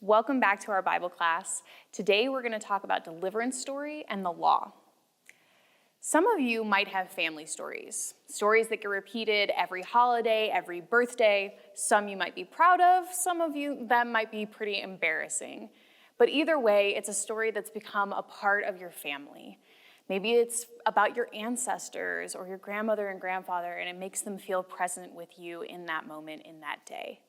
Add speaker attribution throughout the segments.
Speaker 1: Welcome back to our Bible class. Today we're going to talk about deliverance story and the law. Some of you might have family stories that get repeated every holiday, every birthday. Some you might be proud of, some of you that might be pretty embarrassing. But either way, it's a story that's become a part of your family. Maybe it's about your ancestors or your grandmother and grandfather, and it makes them feel present with you in that moment, in that day.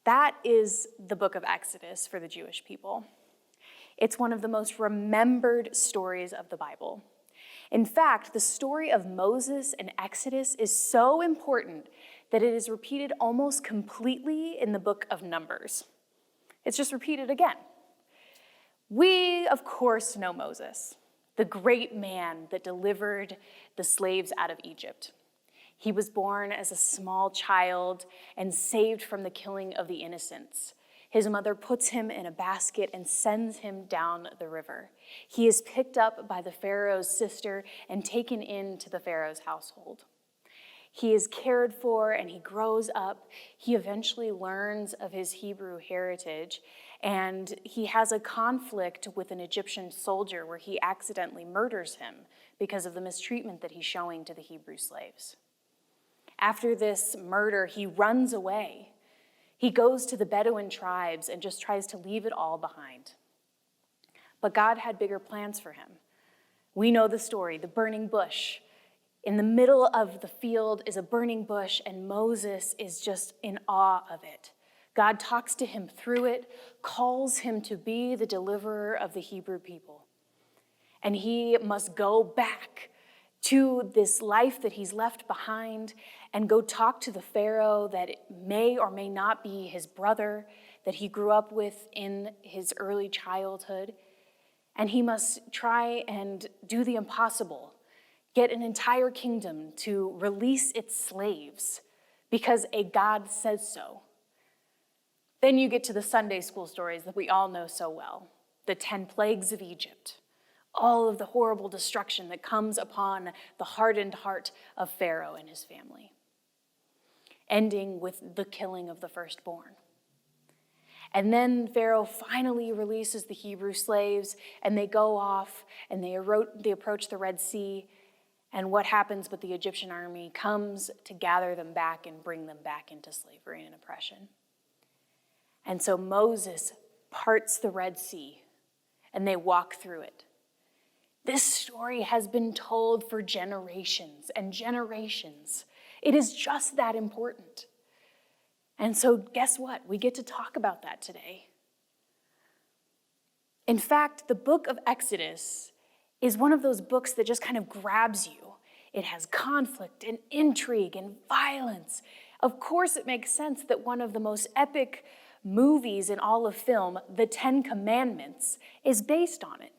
Speaker 1: That is the book of Exodus for the Jewish people. It's one of the most remembered stories of the Bible. In fact, the story of Moses and Exodus is so important that it is repeated almost completely in the book of Numbers. It's just repeated again. We, of course, know Moses, the great man that delivered the slaves out of Egypt. He was born as a small child and saved from the killing of the innocents. His mother puts him in a basket and sends him down the river. He is picked up by the Pharaoh's sister and taken into the Pharaoh's household. He is cared for and he grows up. He eventually learns of his Hebrew heritage, and he has a conflict with an Egyptian soldier where he accidentally murders him because of the mistreatment that he's showing to the Hebrew slaves. After this murder, he runs away. He goes to the Bedouin tribes and just tries to leave it all behind. But God had bigger plans for him. We know the story, the burning bush. In the middle of the field is a burning bush, and Moses is just in awe of it. God talks to him through it, calls him to be the deliverer of the Hebrew people. And he must go back to this life that he's left behind and go talk to the Pharaoh that may or may not be his brother that he grew up with in his early childhood. And he must try and do the impossible, get an entire kingdom to release its slaves because a God says so. Then you get to the Sunday school stories that we all know so well, the 10 plagues of Egypt. All of the horrible destruction that comes upon the hardened heart of Pharaoh and his family, ending with the killing of the firstborn. And then Pharaoh finally releases the Hebrew slaves, and they go off, and they approach the Red Sea, and what happens but the Egyptian army comes to gather them back and bring them back into slavery and oppression. And so Moses parts the Red Sea, and they walk through it. This story has been told for generations and generations. It is just that important. And so guess what? We get to talk about that today. In fact, the book of Exodus is one of those books that just kind of grabs you. It has conflict and intrigue and violence. Of course, it makes sense that one of the most epic movies in all of film, The 10 Commandments, is based on it.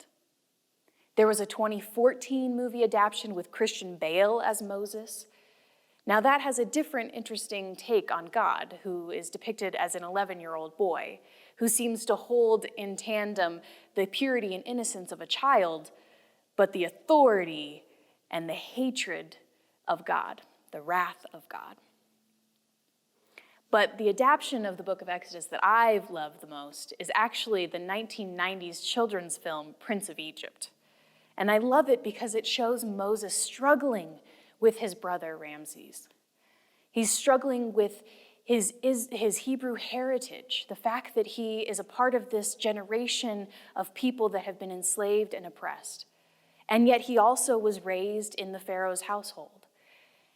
Speaker 1: There was a 2014 movie adaptation with Christian Bale as Moses. Now that has a different interesting take on God, who is depicted as an 11-year-old boy, who seems to hold in tandem the purity and innocence of a child, but the authority and the hatred of God, the wrath of God. But the adaptation of the book of Exodus that I've loved the most is actually the 1990s children's film, Prince of Egypt. And I love it because it shows Moses struggling with his brother Ramses. He's struggling with his Hebrew heritage, the fact that he is a part of this generation of people that have been enslaved and oppressed. And yet he also was raised in the Pharaoh's household.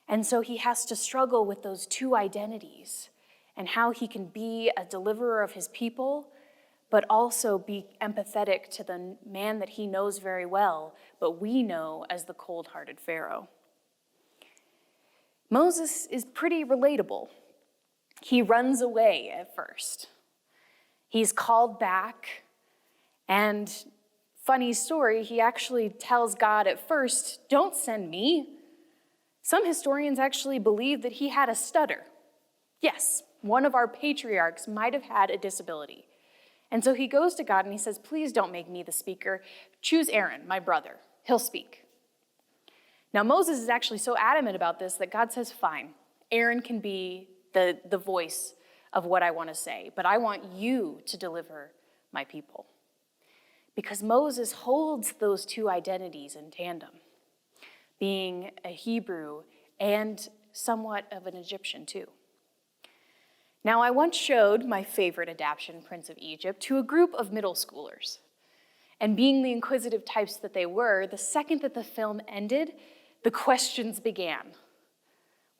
Speaker 1: And so he has to struggle with those two identities and how he can be a deliverer of his people, but also be empathetic to the man that he knows very well, but we know as the cold-hearted Pharaoh. Moses is pretty relatable. He runs away at first. He's called back, and funny story, he actually tells God at first, "Don't send me." Some historians actually believe that he had a stutter. Yes, one of our patriarchs might have had a disability. And so he goes to God and he says, "Please don't make me the speaker. Choose Aaron, my brother. He'll speak." Now Moses is actually so adamant about this that God says, "Fine, Aaron can be the voice of what I want to say, but I want you to deliver my people. Because Moses holds those two identities in tandem, being a Hebrew and somewhat of an Egyptian too. Now, I once showed my favorite adaptation, Prince of Egypt, to a group of middle schoolers. And being the inquisitive types that they were, the second that the film ended, the questions began.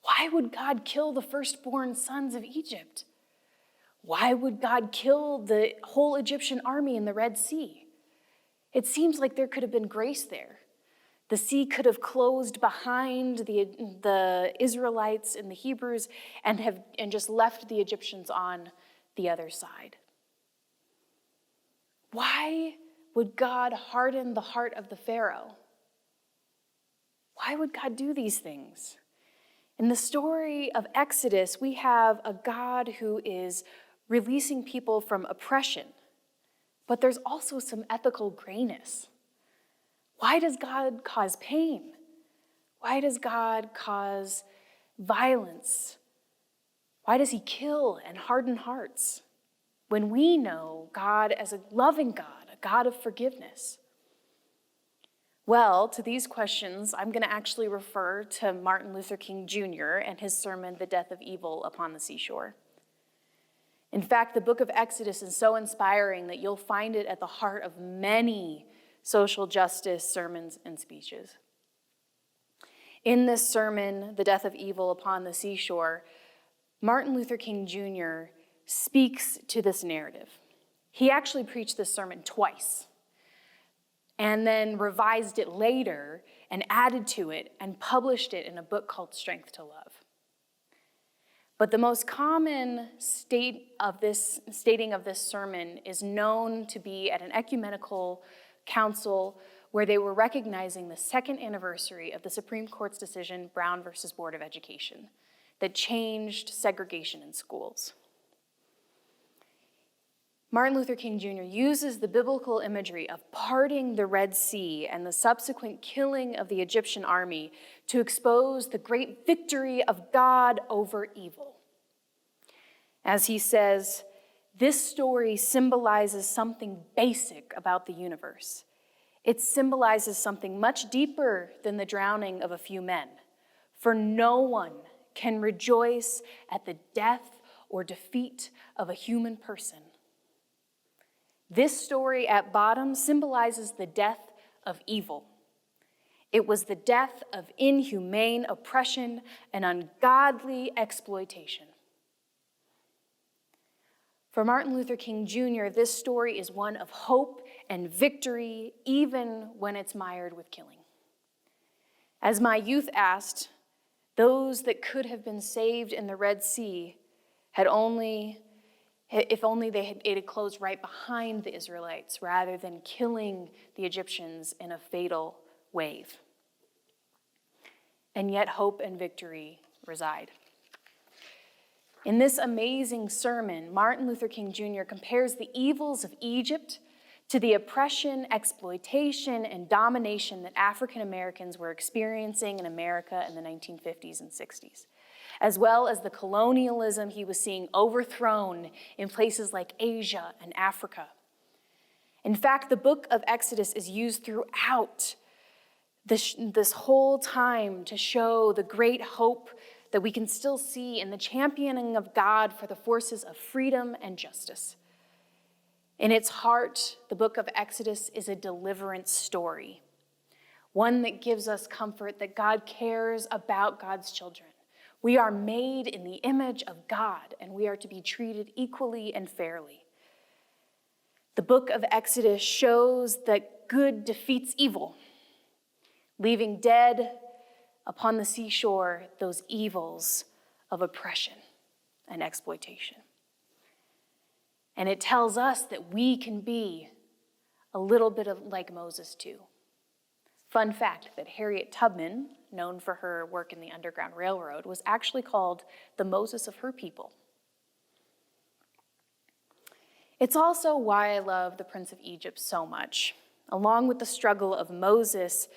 Speaker 1: Why would God kill the firstborn sons of Egypt? Why would God kill the whole Egyptian army in the Red Sea? It seems like there could have been grace there. The sea could have closed behind the Israelites and the Hebrews and just left the Egyptians on the other side. Why would God harden the heart of the Pharaoh? Why would God do these things? In the story of Exodus, we have a God who is releasing people from oppression, but there's also some ethical grayness. Why does God cause pain? Why does God cause violence? Why does he kill and harden hearts? When we know God as a loving God, a God of forgiveness. Well, to these questions, I'm going to actually refer to Martin Luther King Jr. and his sermon, The Death of Evil Upon the Seashore. In fact, the book of Exodus is so inspiring that you'll find it at the heart of many social justice sermons and speeches. In this sermon, The Death of Evil Upon the Seashore, Martin Luther King Jr. speaks to this narrative. He actually preached this sermon twice and then revised it later and added to it and published it in a book called Strength to Love. But the most common stating of this sermon is known to be at an ecumenical council where they were recognizing the second anniversary of the Supreme Court's decision, Brown versus Board of Education, that changed segregation in schools. Martin Luther King Jr. uses the biblical imagery of parting the Red Sea and the subsequent killing of the Egyptian army to expose the great victory of God over evil. As he says, this story symbolizes something basic about the universe. It symbolizes something much deeper than the drowning of a few men. For no one can rejoice at the death or defeat of a human person. This story at bottom symbolizes the death of evil. It was the death of inhumane oppression and ungodly exploitation. For Martin Luther King Jr., this story is one of hope and victory, even when it's mired with killing. As my youth asked, those that could have been saved in the Red Sea had if only it had closed right behind the Israelites rather than killing the Egyptians in a fatal wave. And yet hope and victory reside. In this amazing sermon, Martin Luther King Jr. compares the evils of Egypt to the oppression, exploitation, and domination that African Americans were experiencing in America in the 1950s and 60s, as well as the colonialism he was seeing overthrown in places like Asia and Africa. In fact, the book of Exodus is used throughout this whole time to show the great hope that we can still see in the championing of God for the forces of freedom and justice. In its heart, the book of Exodus is a deliverance story, one that gives us comfort that God cares about God's children. We are made in the image of God, and we are to be treated equally and fairly. The book of Exodus shows that good defeats evil, leaving dead upon the seashore those evils of oppression and exploitation. And it tells us that we can be a little bit like Moses too. Fun fact that Harriet Tubman, known for her work in the Underground Railroad, was actually called the Moses of her people. It's also why I love the Prince of Egypt so much. Along with the struggle of Moses,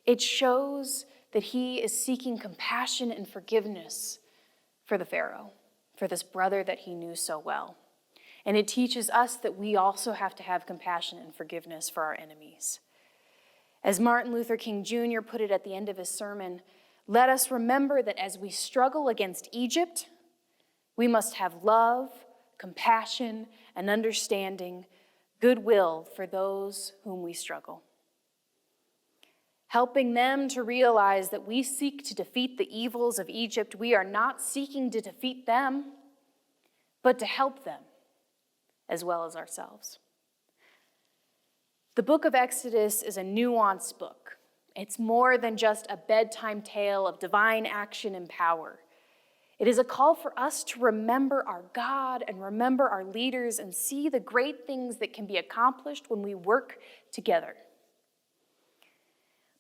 Speaker 1: it shows that he is seeking compassion and forgiveness for the Pharaoh, for this brother that he knew so well. And it teaches us that we also have to have compassion and forgiveness for our enemies. As Martin Luther King Jr. put it at the end of his sermon, let us remember that as we struggle against Egypt, we must have love, compassion, and understanding, goodwill for those whom we struggle. Helping them to realize that we seek to defeat the evils of Egypt, we are not seeking to defeat them, but to help them as well as ourselves. The book of Exodus is a nuanced book. It's more than just a bedtime tale of divine action and power. It is a call for us to remember our God and remember our leaders and see the great things that can be accomplished when we work together.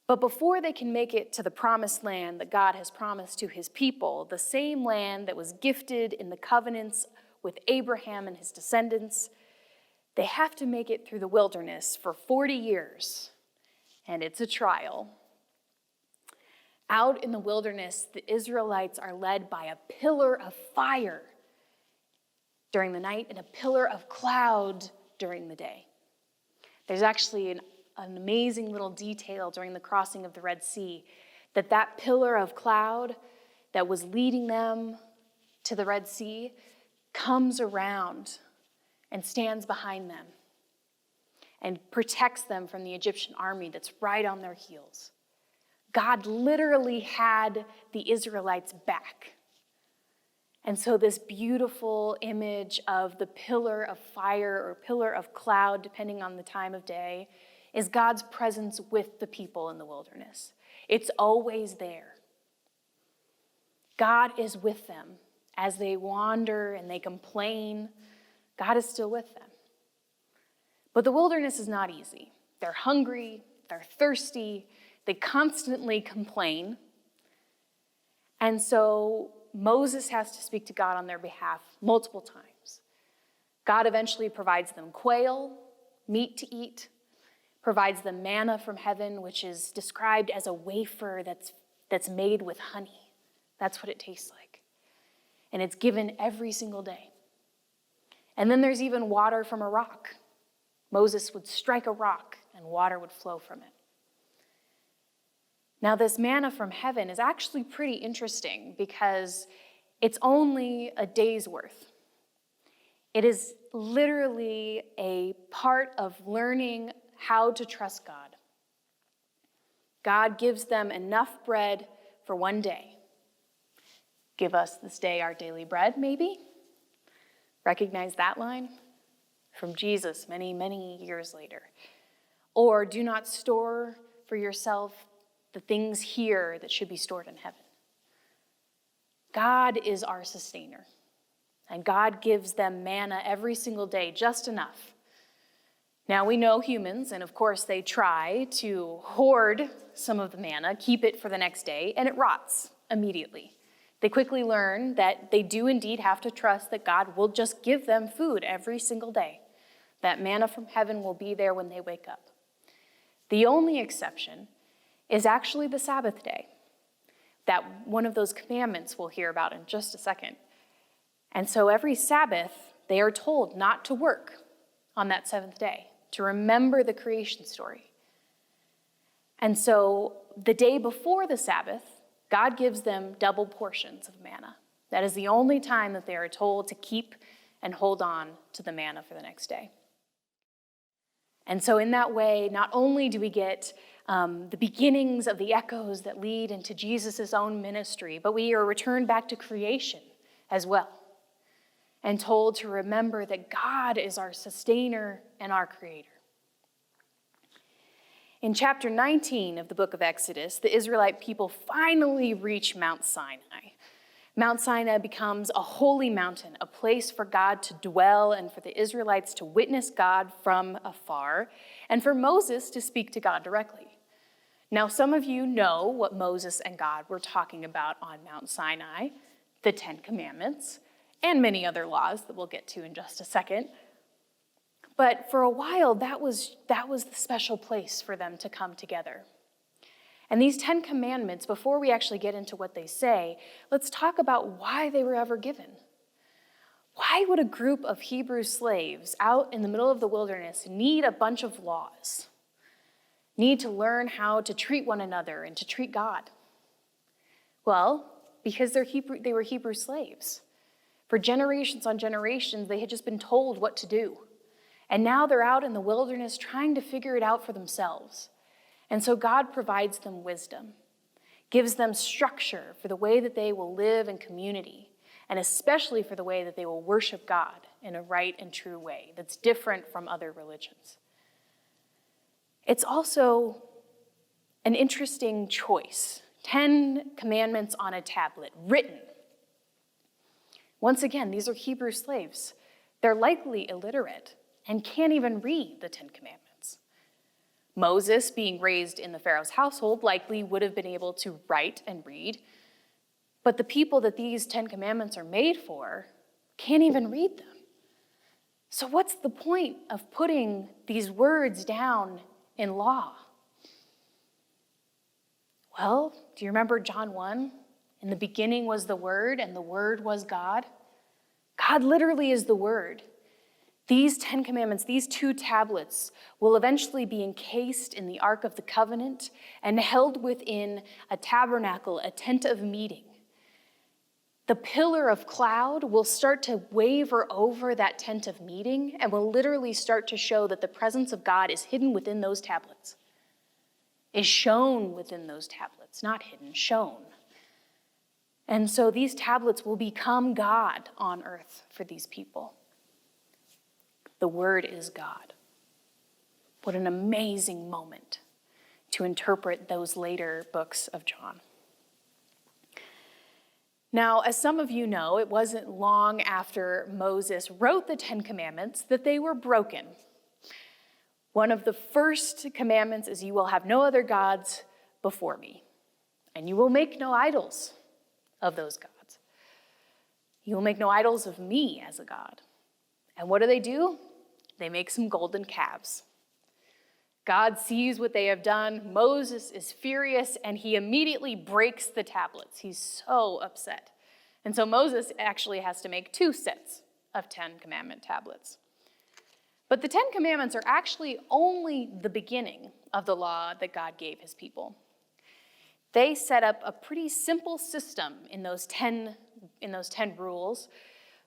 Speaker 1: But before they can make it to the promised land that God has promised to his people, the same land that was gifted in the covenants with Abraham and his descendants, they have to make it through the wilderness for 40 years, and it's a trial. Out in the wilderness, the Israelites are led by a pillar of fire during the night and a pillar of cloud during the day. There's actually an amazing little detail during the crossing of the Red Sea, that pillar of cloud that was leading them to the Red Sea comes around and stands behind them and protects them from the Egyptian army that's right on their heels. God literally had the Israelites back. And so this beautiful image of the pillar of fire or pillar of cloud, depending on the time of day, is God's presence with the people in the wilderness. It's always there. God is with them as they wander and they complain. God is still with them. But the wilderness is not easy. They're hungry, they're thirsty, they constantly complain. And so Moses has to speak to God on their behalf multiple times. God eventually provides them quail, meat to eat, provides them manna from heaven, which is described as a wafer that's made with honey. That's what it tastes like. And it's given every single day. And then there's even water from a rock. Moses would strike a rock and water would flow from it. Now, this manna from heaven is actually pretty interesting because it's only a day's worth. It is literally a part of learning how to trust God. God gives them enough bread for one day. Give us this day our daily bread, maybe? Recognize that line? From Jesus many, many years later. Or do not store for yourself the things here that should be stored in heaven. God is our sustainer. And God gives them manna every single day, just enough. Now we know humans, and of course they try to hoard some of the manna, keep it for the next day, and it rots immediately. They quickly learn that they do indeed have to trust that God will just give them food every single day. That manna from heaven will be there when they wake up. The only exception is actually the Sabbath day. That one of those commandments we'll hear about in just a second. And so every Sabbath, they are told not to work on that seventh day, to remember the creation story. And so the day before the Sabbath, God gives them double portions of manna. That is the only time that they are told to keep and hold on to the manna for the next day. And so in that way, not only do we get the beginnings of the echoes that lead into Jesus' own ministry, but we are returned back to creation as well, and told to remember that God is our sustainer and our creator. In chapter 19 of the book of Exodus, the Israelite people finally reach Mount Sinai. Mount Sinai becomes a holy mountain, a place for God to dwell and for the Israelites to witness God from afar, and for Moses to speak to God directly. Now, some of you know what Moses and God were talking about on Mount Sinai, the 10 Commandments, and many other laws that we'll get to in just a second. But for a while, that was the special place for them to come together. And these 10 Commandments, before we actually get into what they say, let's talk about why they were ever given. Why would a group of Hebrew slaves out in the middle of the wilderness need a bunch of laws? Need to learn how to treat one another and to treat God? Well, because they were Hebrew slaves. For generations on generations, they had just been told what to do. And now they're out in the wilderness trying to figure it out for themselves. And so God provides them wisdom, gives them structure for the way that they will live in community, and especially for the way that they will worship God in a right and true way that's different from other religions. It's also an interesting choice. 10 commandments on a tablet, written. Once again, these are Hebrew slaves. They're likely illiterate and can't even read the 10 Commandments. Moses, being raised in the Pharaoh's household, likely would have been able to write and read, but the people that these 10 Commandments are made for can't even read them. So what's the point of putting these words down in law? Well, do you remember John 1? In the beginning was the Word, and the Word was God. God literally is the Word. These 10 Commandments, these 2 tablets, will eventually be encased in the Ark of the Covenant and held within a tabernacle, a tent of meeting. The pillar of cloud will start to waver over that tent of meeting and will literally start to show that the presence of God is hidden within those tablets, is shown within those tablets, not hidden, shown. And so these tablets will become God on earth for these people. The Word is God. What an amazing moment to interpret those later books of John. Now, as some of you know, it wasn't long after Moses wrote the 10 Commandments that they were broken. One of the first commandments is, "You will have no other gods before me, and you will make no idols of those gods. You will make no idols of me as a God." And what do? They make some golden calves. God sees what they have done. Moses is furious, and he immediately breaks the tablets. He's so upset. And so Moses actually has to make 2 sets of 10 commandment tablets. But the 10 commandments are actually only the beginning of the law that God gave his people. They set up a pretty simple system in those 10 rules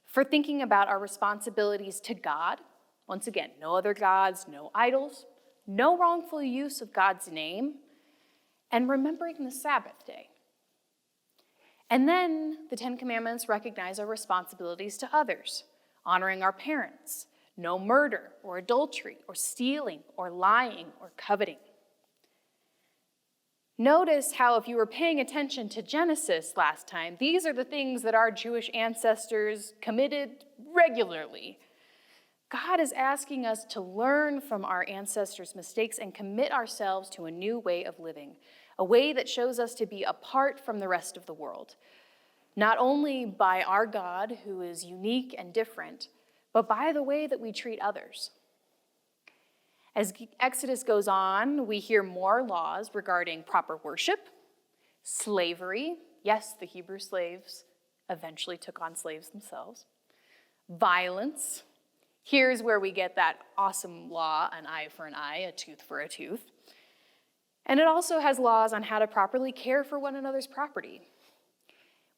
Speaker 1: for thinking about our responsibilities to God. Once again, no other gods, no idols, no wrongful use of God's name, and remembering the Sabbath day. And then the 10 Commandments recognize our responsibilities to others, honoring our parents, no murder or adultery or stealing or lying or coveting. Notice how, if you were paying attention to Genesis last time, these are the things that our Jewish ancestors committed regularly. God is asking us to learn from our ancestors' mistakes and commit ourselves to a new way of living, a way that shows us to be apart from the rest of the world, not only by our God, who is unique and different, but by the way that we treat others. As Exodus goes on, we hear more laws regarding proper worship, slavery. Yes, the Hebrew slaves eventually took on slaves themselves. Violence. Here's where we get that awesome law, an eye for an eye, a tooth for a tooth. And it also has laws on how to properly care for one another's property.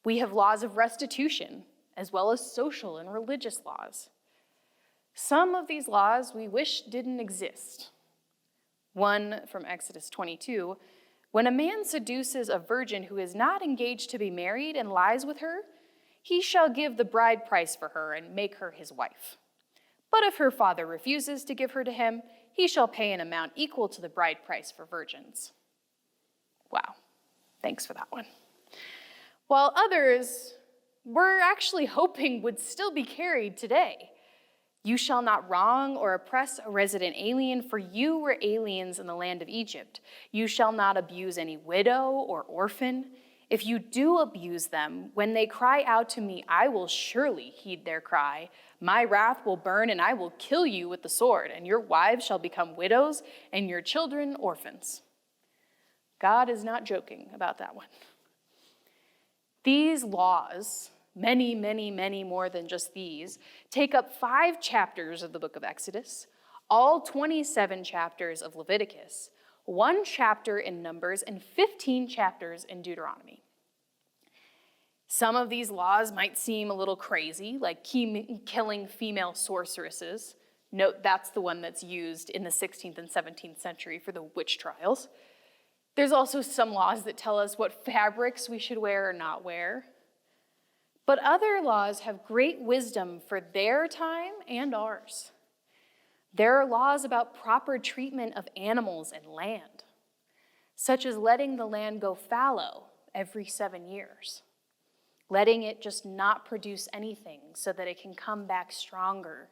Speaker 1: We have laws of restitution, as well as social and religious laws. Some of these laws we wish didn't exist. One from Exodus 22, when a man seduces a virgin who is not engaged to be married and lies with her, he shall give the bride price for her and make her his wife. But if her father refuses to give her to him, he shall pay an amount equal to the bride price for virgins. Wow, thanks for that one. While others we're actually hoping would still be carried today. You shall not wrong or oppress a resident alien, for you were aliens in the land of Egypt. You shall not abuse any widow or orphan. If you do abuse them, when they cry out to me, I will surely heed their cry. My wrath will burn, and I will kill you with the sword, and your wives shall become widows, and your children orphans. God is not joking about that one. These laws many, many, many more than just these, take up 5 chapters of the book of Exodus, all 27 chapters of Leviticus, 1 chapter in Numbers, and 15 chapters in Deuteronomy. Some of these laws might seem a little crazy, like killing female sorceresses. Note that's the one that's used in the 16th and 17th century for the witch trials. There's also some laws that tell us what fabrics we should wear or not wear. But other laws have great wisdom for their time and ours. There are laws about proper treatment of animals and land, such as letting the land go fallow every 7 years, letting it just not produce anything so that it can come back stronger.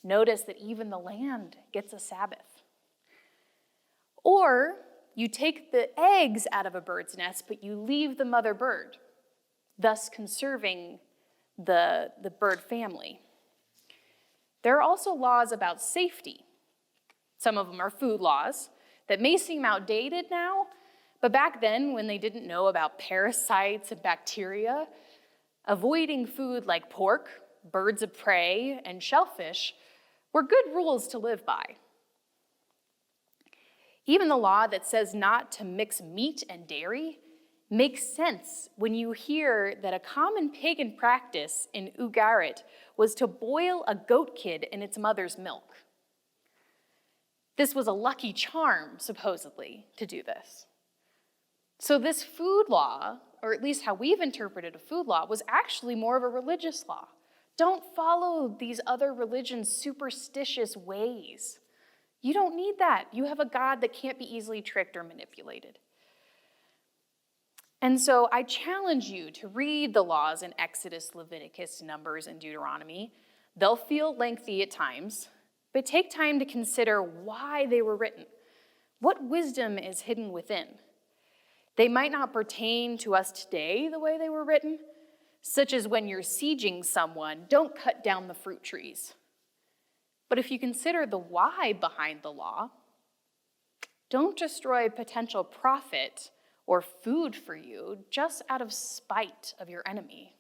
Speaker 1: Notice that even the land gets a Sabbath. Or you take the eggs out of a bird's nest, but you leave the mother bird, thus conserving the bird family. There are also laws about safety. Some of them are food laws that may seem outdated now, but back then, when they didn't know about parasites and bacteria, avoiding food like pork, birds of prey, and shellfish were good rules to live by. Even the law that says not to mix meat and dairy makes sense when you hear that a common pagan practice in Ugarit was to boil a goat kid in its mother's milk. This was a lucky charm, supposedly, to do this. So this food law, or at least how we've interpreted a food law, was actually more of a religious law. Don't follow these other religions' superstitious ways. You don't need that. You have a God that can't be easily tricked or manipulated. And so I challenge you to read the laws in Exodus, Leviticus, Numbers, and Deuteronomy. They'll feel lengthy at times, but take time to consider why they were written. What wisdom is hidden within? They might not pertain to us today the way they were written, such as when you're sieging someone, don't cut down the fruit trees. But if you consider the why behind the law, don't destroy potential profit or food for you just out of spite of your enemy.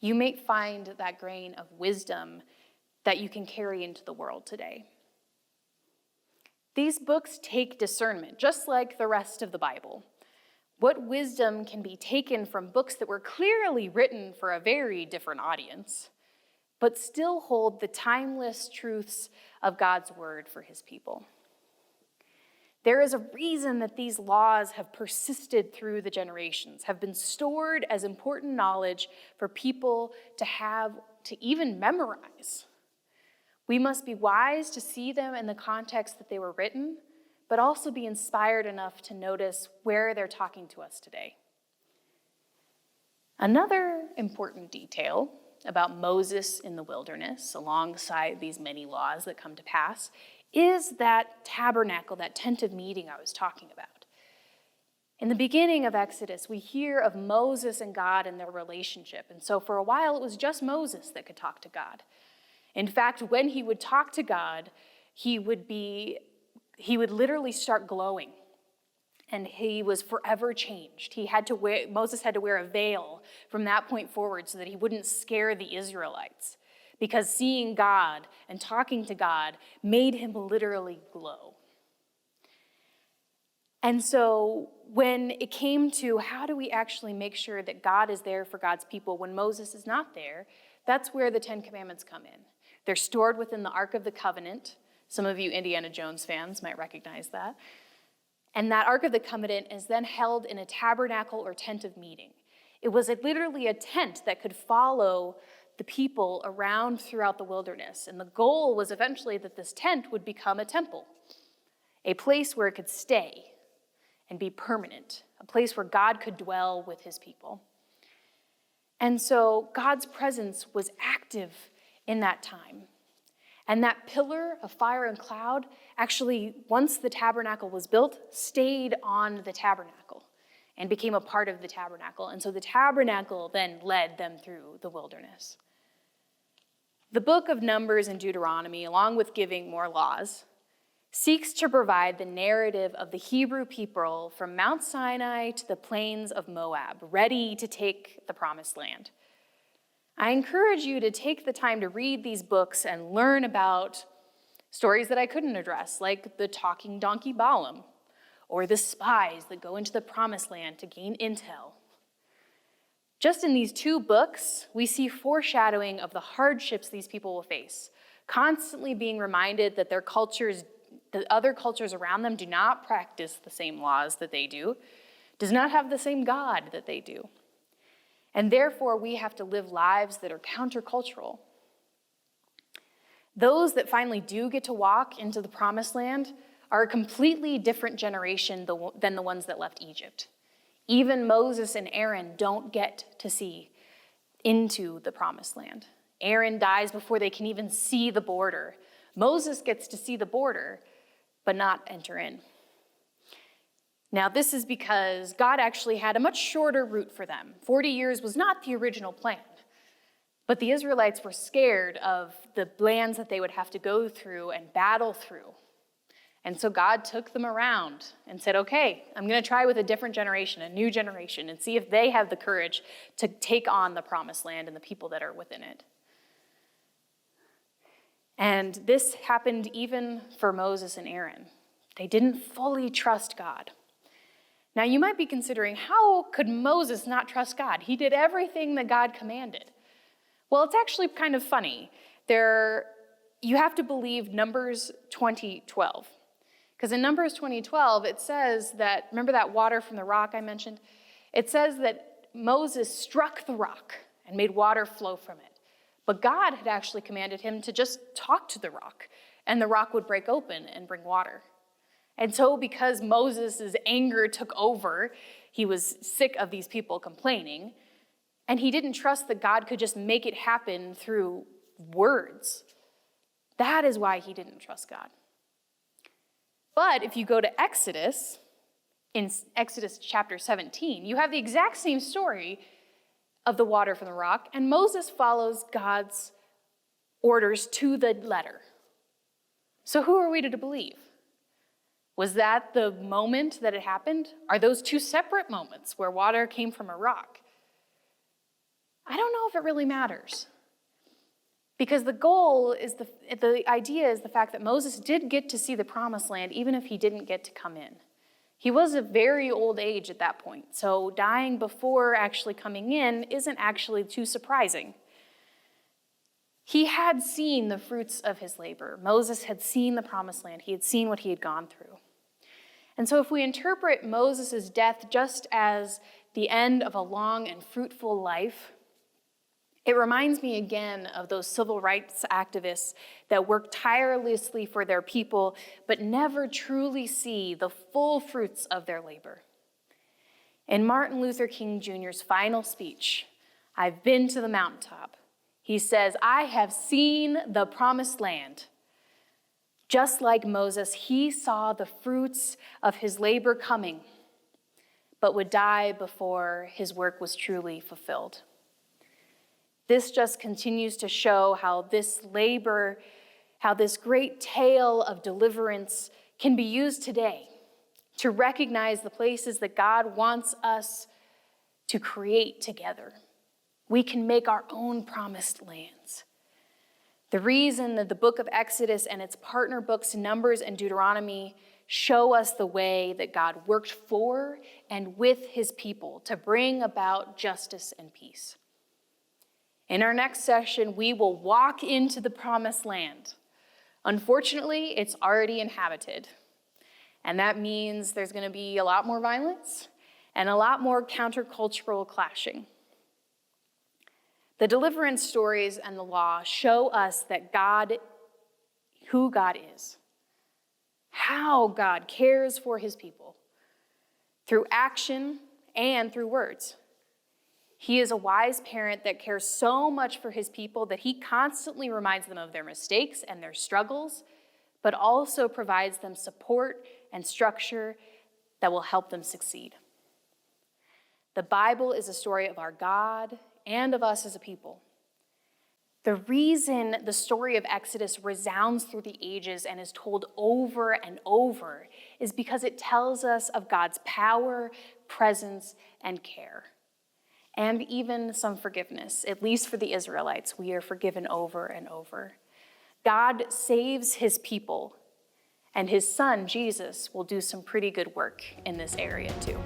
Speaker 1: You may find that grain of wisdom that you can carry into the world today. These books take discernment, just like the rest of the Bible. What wisdom can be taken from books that were clearly written for a very different audience, but still hold the timeless truths of God's word for his people? There is a reason that these laws have persisted through the generations, have been stored as important knowledge for people to have, to even memorize. We must be wise to see them in the context that they were written, but also be inspired enough to notice where they're talking to us today. Another important detail about Moses in the wilderness, alongside these many laws that come to pass, is that tabernacle, that tent of meeting I was talking about. In the beginning of Exodus, we hear of Moses and God and their relationship. And so for a while, it was just Moses that could talk to God. In fact, when he would talk to God, he would literally start glowing. And he was forever changed. Moses had to wear a veil from that point forward so that he wouldn't scare the Israelites, because seeing God and talking to God made him literally glow. And so when it came to how do we actually make sure that God is there for God's people when Moses is not there, that's where the 10 Commandments come in. They're stored within the Ark of the Covenant. Some of you Indiana Jones fans might recognize that. And that Ark of the Covenant is then held in a tabernacle or tent of meeting. It was literally a tent that could follow the people around throughout the wilderness. And the goal was eventually that this tent would become a temple, a place where it could stay and be permanent, a place where God could dwell with his people. And so God's presence was active in that time. And that pillar of fire and cloud actually, once the tabernacle was built, stayed on the tabernacle and became a part of the tabernacle. And so the tabernacle then led them through the wilderness. The book of Numbers and Deuteronomy, along with giving more laws, seeks to provide the narrative of the Hebrew people from Mount Sinai to the plains of Moab, ready to take the promised land. I encourage you to take the time to read these books and learn about stories that I couldn't address, like the talking donkey Balaam, or the spies that go into the promised land to gain intel. Just in these 2 books, we see foreshadowing of the hardships these people will face, constantly being reminded that the other cultures around them do not practice the same laws that they do, does not have the same God that they do. And therefore, we have to live lives that are countercultural. Those that finally do get to walk into the promised land are a completely different generation than the ones that left Egypt. Even Moses and Aaron don't get to see into the promised land. Aaron dies before they can even see the border. Moses gets to see the border, but not enter in. Now, this is because God actually had a much shorter route for them. 40 years was not the original plan. But the Israelites were scared of the lands that they would have to go through and battle through. And so God took them around and said, okay, I'm going to try with a different generation, a new generation, and see if they have the courage to take on the promised land and the people that are within it. And this happened even for Moses and Aaron. They didn't fully trust God. Now, you might be considering, how could Moses not trust God? He did everything that God commanded. Well, it's actually kind of funny. You have to believe Numbers 20:12. Because in Numbers 20:12, it says that, remember that water from the rock I mentioned? It says that Moses struck the rock and made water flow from it. But God had actually commanded him to just talk to the rock, and the rock would break open and bring water. And so because Moses' anger took over, he was sick of these people complaining, and he didn't trust that God could just make it happen through words. That is why he didn't trust God. But if you go to Exodus, in Exodus chapter 17, you have the exact same story of the water from the rock, and Moses follows God's orders to the letter. So who are we to believe? Was that the moment that it happened? Are those 2 separate moments where water came from a rock? I don't know if it really matters. Because the goal is, the idea is the fact that Moses did get to see the promised land even if he didn't get to come in. He was a very old age at that point, so dying before actually coming in isn't actually too surprising. He had seen the fruits of his labor. Moses had seen the promised land. He had seen what he had gone through. And so if we interpret Moses' death just as the end of a long and fruitful life, it reminds me again of those civil rights activists that work tirelessly for their people, but never truly see the full fruits of their labor. In Martin Luther King Jr.'s final speech, "I've been to the mountaintop," he says, "I have seen the promised land." Just like Moses, he saw the fruits of his labor coming, but would die before his work was truly fulfilled. This just continues to show how this labor, how this great tale of deliverance can be used today to recognize the places that God wants us to create together. We can make our own promised lands. The reason that the book of Exodus and its partner books, Numbers and Deuteronomy, show us the way that God worked for and with his people to bring about justice and peace. In our next session, we will walk into the promised land. Unfortunately, it's already inhabited. And that means there's going to be a lot more violence and a lot more countercultural clashing. The deliverance stories and the law show us that who God is, how God cares for his people, through action and through words. He is a wise parent that cares so much for his people that he constantly reminds them of their mistakes and their struggles, but also provides them support and structure that will help them succeed. The Bible is a story of our God and of us as a people. The reason the story of Exodus resounds through the ages and is told over and over is because it tells us of God's power, presence, and care, and even some forgiveness. At least for the Israelites, we are forgiven over and over. God saves his people, and his son, Jesus, will do some pretty good work in this area too.